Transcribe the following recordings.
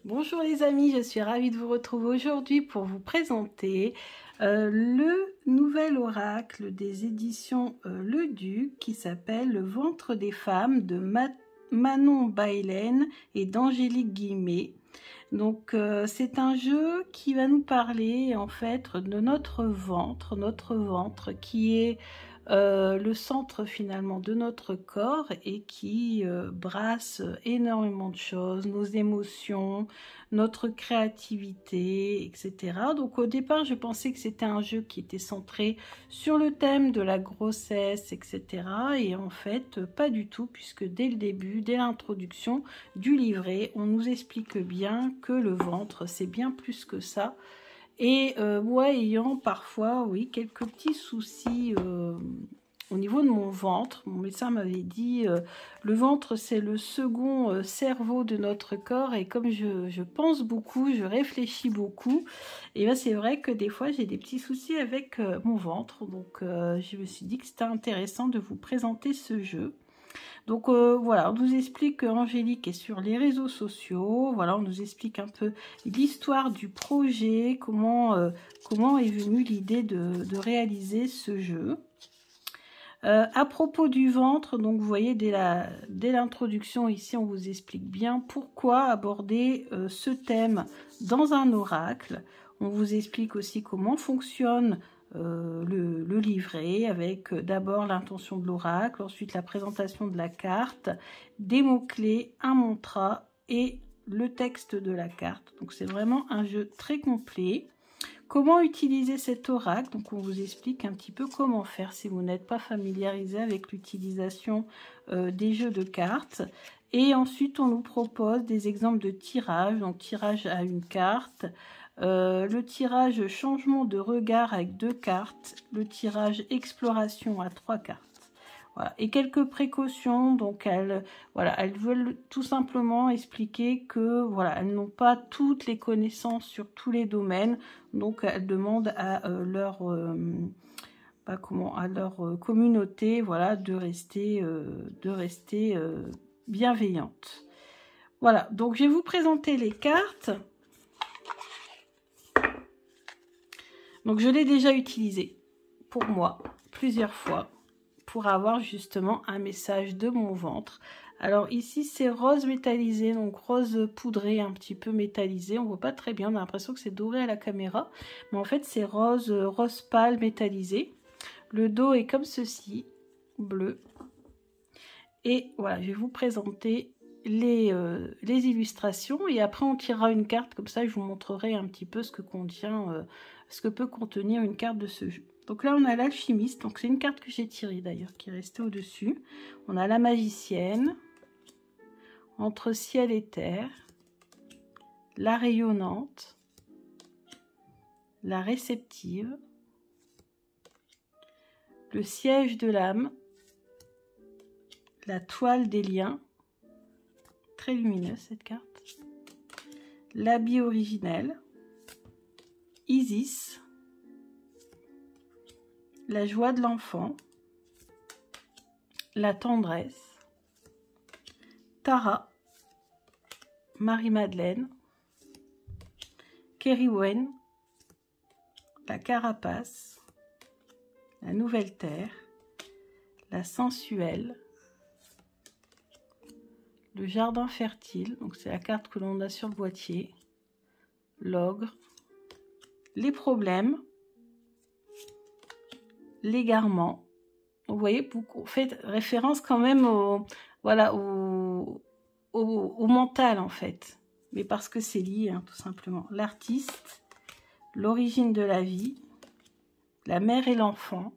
Bonjour les amis, je suis ravie de vous retrouver aujourd'hui pour vous présenter le nouvel oracle des éditions Le Duc qui s'appelle Le ventre des femmes de Manon Bailène et d'Angélique Guimet. Donc c'est un jeu qui va nous parler en fait de notre ventre qui est le centre finalement de notre corps et qui brasse énormément de choses, nos émotions, notre créativité, etc. Donc au départ, je pensais que c'était un jeu qui était centré sur le thème de la grossesse, etc. Et en fait, pas du tout, puisque dès le début, dès l'introduction du livret, on nous explique bien que le ventre, c'est bien plus que ça. Et moi, ayant parfois, oui, quelques petits soucis au niveau de mon ventre, mon médecin m'avait dit le ventre, c'est le second cerveau de notre corps. Et comme je pense beaucoup, je réfléchis beaucoup, et bien c'est vrai que des fois, j'ai des petits soucis avec mon ventre. Donc, je me suis dit que c'était intéressant de vous présenter ce jeu. Donc voilà, on nous explique qu'Angélique est sur les réseaux sociaux. Voilà, on nous explique un peu l'histoire du projet, comment est venue l'idée de réaliser ce jeu. À propos du ventre, donc vous voyez dès l'introduction ici, on vous explique bien pourquoi aborder ce thème dans un oracle. On vous explique aussi comment fonctionne le livret avec d'abord l'intention de l'oracle, ensuite la présentation de la carte, des mots-clés, un mantra et le texte de la carte. Donc c'est vraiment un jeu très complet. Comment utiliser cet oracle? Donc on vous explique un petit peu comment faire si vous n'êtes pas familiarisé avec l'utilisation des jeux de cartes. Et ensuite on nous propose des exemples de tirage, donc tirage à une carte, le tirage changement de regard avec 2 cartes, le tirage exploration à 3 cartes. Voilà. Et quelques précautions, donc elles veulent tout simplement expliquer que voilà, elles n'ont pas toutes les connaissances sur tous les domaines, donc elles demandent à leur communauté, voilà, de rester bienveillante. Voilà, donc je vais vous présenter les cartes. Donc je l'ai déjà utilisé pour moi plusieurs fois pour avoir justement un message de mon ventre. Alors ici c'est rose métallisé, donc rose poudré un petit peu métallisé. On voit pas très bien, on a l'impression que c'est doré à la caméra, mais en fait c'est rose pâle métallisé. Le dos est comme ceci, bleu. Et voilà, je vais vous présenter les illustrations et après on tirera une carte, comme ça je vous montrerai un petit peu ce que contient, ce que peut contenir une carte de ce jeu. Donc là on a l'alchimiste, donc c'est une carte que j'ai tirée d'ailleurs, qui est restée au-dessus. On a la magicienne, entre ciel et terre, la rayonnante, la réceptive, le siège de l'âme, la toile des liens, très lumineuse cette carte, l'habit originel, Isis, la joie de l'enfant, la tendresse, Tara, Marie-Madeleine, Keriwen, la carapace, la nouvelle terre, la sensuelle, le jardin fertile, donc c'est la carte que l'on a sur le boîtier, l'ogre, les problèmes, l'égarement. Vous voyez, vous faites référence quand même au mental en fait, mais parce que c'est lié hein, tout simplement. L'artiste, l'origine de la vie, la mère et l'enfant.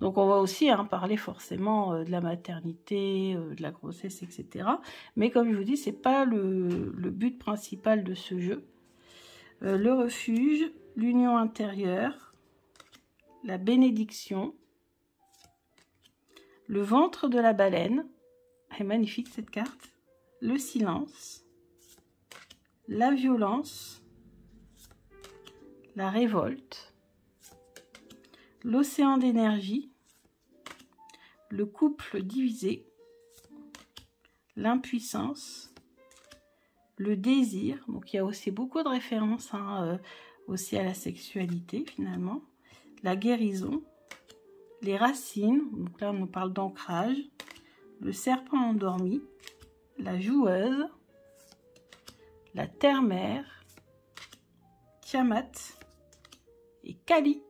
Donc on va aussi hein, parler forcément de la maternité, de la grossesse, etc. Mais comme je vous dis, c'est pas le but principal de ce jeu. Le refuge, l'union intérieure, la bénédiction, le ventre de la baleine, est magnifique cette carte, le silence, la violence, la révolte, l'océan d'énergie, le couple divisé, l'impuissance, le désir. Donc il y a aussi beaucoup de références hein, aussi à la sexualité finalement. La guérison, les racines, donc là on nous parle d'ancrage, le serpent endormi, la joueuse, la terre-mère, Tiamat et Kali.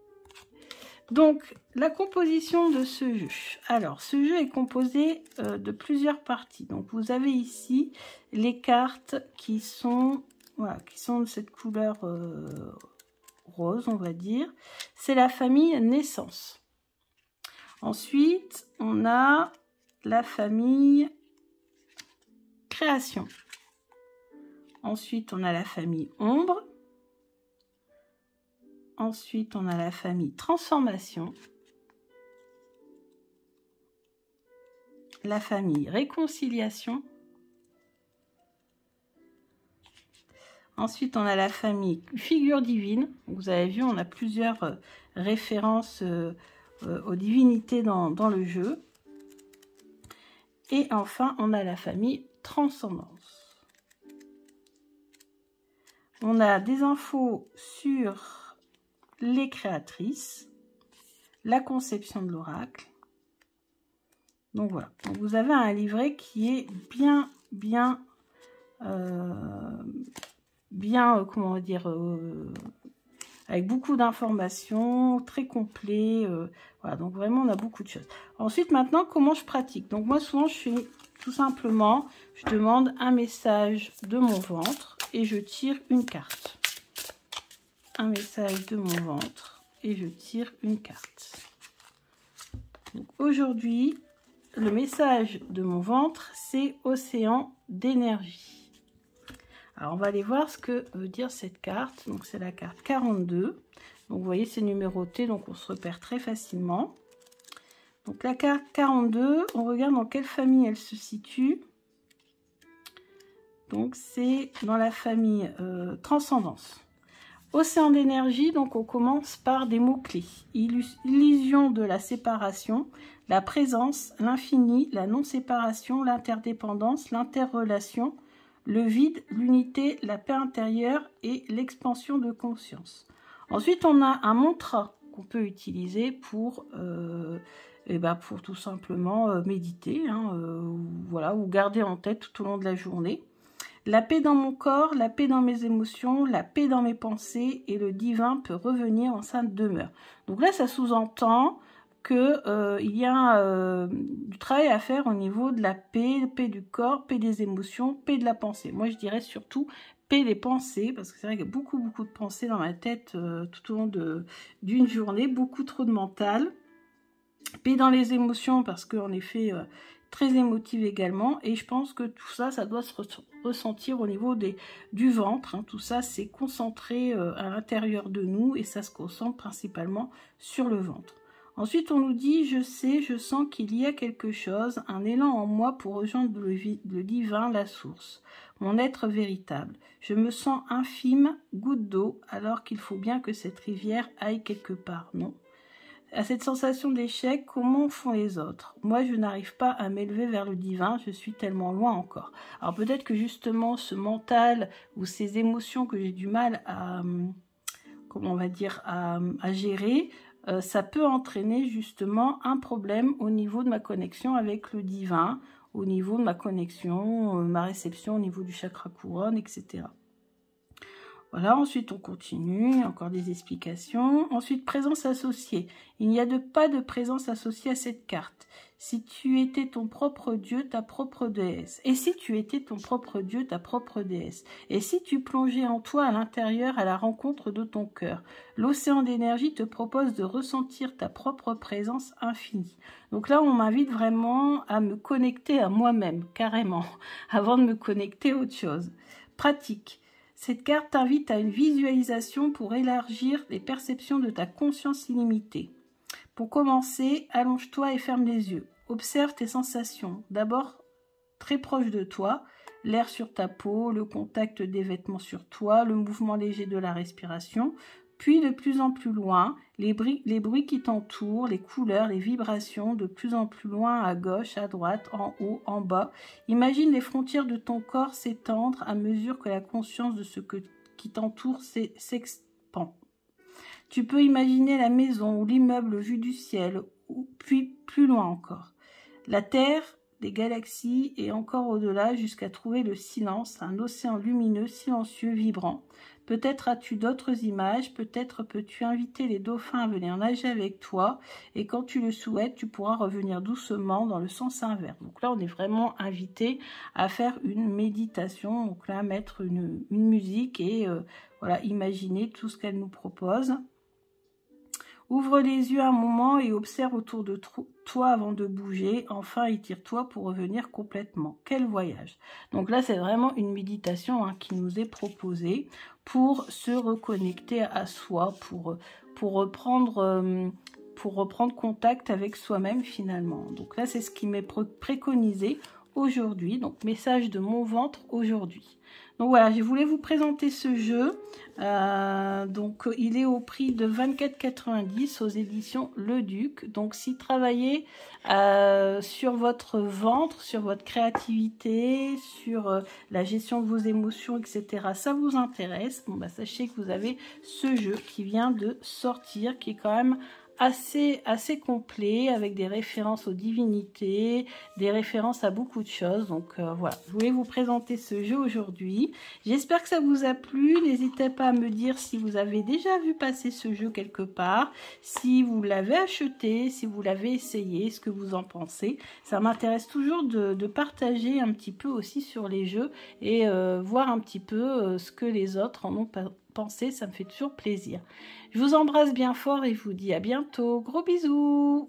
Donc, la composition de ce jeu. Alors, ce jeu est composé de plusieurs parties. Donc, vous avez ici les cartes qui sont, voilà, qui sont de cette couleur rose, on va dire. C'est la famille naissance. Ensuite, on a la famille création. Ensuite, on a la famille ombre. Ensuite, on a la famille transformation, la famille réconciliation. Ensuite, on a la famille figure divine. Vous avez vu, on a plusieurs références aux divinités dans le jeu. Et enfin, on a la famille transcendance. On a des infos sur les créatrices, la conception de l'oracle. Donc voilà, donc vous avez un livret qui est bien, comment on va dire, avec beaucoup d'informations, très complet. Voilà, donc vraiment on a beaucoup de choses. Ensuite, maintenant, comment je pratique? Donc moi, souvent, je fais tout simplement, je demande un message de mon ventre et je tire une carte. Un message de mon ventre et je tire une carte. Aujourd'hui, le message de mon ventre, c'est océan d'énergie. Alors, on va aller voir ce que veut dire cette carte. Donc, c'est la carte 42. Donc, vous voyez, c'est numéroté, donc on se repère très facilement. Donc, la carte 42, on regarde dans quelle famille elle se situe. Donc, c'est dans la famille transcendance. Océan d'énergie, donc on commence par des mots-clés. Illusion de la séparation, la présence, l'infini, la non-séparation, l'interdépendance, l'interrelation, le vide, l'unité, la paix intérieure et l'expansion de conscience. Ensuite, on a un mantra qu'on peut utiliser pour tout simplement méditer, hein, voilà, ou garder en tête tout au long de la journée. La paix dans mon corps, la paix dans mes émotions, la paix dans mes pensées et le divin peut revenir en sainte demeure. Donc là, ça sous-entend qu'il y a du travail à faire au niveau de la paix, paix du corps, paix des émotions, paix de la pensée. Moi, je dirais surtout paix des pensées, parce que c'est vrai qu'il y a beaucoup de pensées dans ma tête tout au long d'une journée, beaucoup trop de mental. Paix dans les émotions, parce qu'en effet... très émotive également, et je pense que tout ça, ça doit se ressentir au niveau du ventre, hein. Tout ça, c'est concentré à l'intérieur de nous, et ça se concentre principalement sur le ventre. Ensuite, on nous dit, je sais, je sens qu'il y a quelque chose, un élan en moi pour rejoindre le divin, la source, mon être véritable. Je me sens infime, goutte d'eau, alors qu'il faut bien que cette rivière aille quelque part, non ? À cette sensation d'échec, comment font les autres? Moi, je n'arrive pas à m'élever vers le divin, je suis tellement loin encore. Alors peut-être que justement, ce mental ou ces émotions que j'ai du mal à, comment on va dire, à gérer, ça peut entraîner justement un problème au niveau de ma connexion avec le divin, au niveau de ma connexion, ma réception au niveau du chakra couronne, etc. Voilà, ensuite on continue, encore des explications. Ensuite, présence associée. Il n'y a pas de présence associée à cette carte. Si tu étais ton propre dieu, ta propre déesse. Et si tu étais ton propre dieu, ta propre déesse. Et si tu plongeais en toi à l'intérieur à la rencontre de ton cœur. L'océan d'énergie te propose de ressentir ta propre présence infinie. Donc là, on m'invite vraiment à me connecter à moi-même, carrément, avant de me connecter à autre chose. Pratique. Cette carte t'invite à une visualisation pour élargir les perceptions de ta conscience illimitée. Pour commencer, allonge-toi et ferme les yeux. Observe tes sensations. D'abord, très proche de toi, l'air sur ta peau, le contact des vêtements sur toi, le mouvement léger de la respiration. Puis de plus en plus loin, les bruits qui t'entourent, les couleurs, les vibrations, de plus en plus loin, à gauche, à droite, en haut, en bas. Imagine les frontières de ton corps s'étendre à mesure que la conscience de ce qui t'entoure s'expand. Tu peux imaginer la maison ou l'immeuble vu du ciel, puis plus loin encore. La Terre, des galaxies et encore au-delà jusqu'à trouver le silence, un océan lumineux, silencieux, vibrant. Peut-être as-tu d'autres images, peut-être peux-tu inviter les dauphins à venir nager avec toi et quand tu le souhaites, tu pourras revenir doucement dans le sens inverse. Donc là, on est vraiment invité à faire une méditation, donc là, mettre une musique et voilà, imaginer tout ce qu'elle nous propose. Ouvre les yeux un moment et observe autour de toi avant de bouger. Enfin, étire-toi pour revenir complètement. Quel voyage! Donc là, c'est vraiment une méditation qui nous est proposée pour se reconnecter à soi, pour reprendre contact avec soi-même finalement. Donc là, c'est ce qui m'est préconisé aujourd'hui. Donc, message de mon ventre aujourd'hui. Donc voilà, je voulais vous présenter ce jeu. Donc il est au prix de 24,90 aux éditions Le Duc. Donc si travaillez sur votre ventre, sur votre créativité, sur la gestion de vos émotions, etc., ça vous intéresse, bon, bah, sachez que vous avez ce jeu qui vient de sortir, qui est quand même assez complet, avec des références aux divinités, des références à beaucoup de choses. Donc voilà, je voulais vous présenter ce jeu aujourd'hui. J'espère que ça vous a plu. N'hésitez pas à me dire si vous avez déjà vu passer ce jeu quelque part, si vous l'avez acheté, si vous l'avez essayé, ce que vous en pensez. Ça m'intéresse toujours de partager un petit peu aussi sur les jeux et voir un petit peu ce que les autres en ont pensé. Ça me fait toujours plaisir. Je vous embrasse bien fort et je vous dis à bientôt. Gros bisous!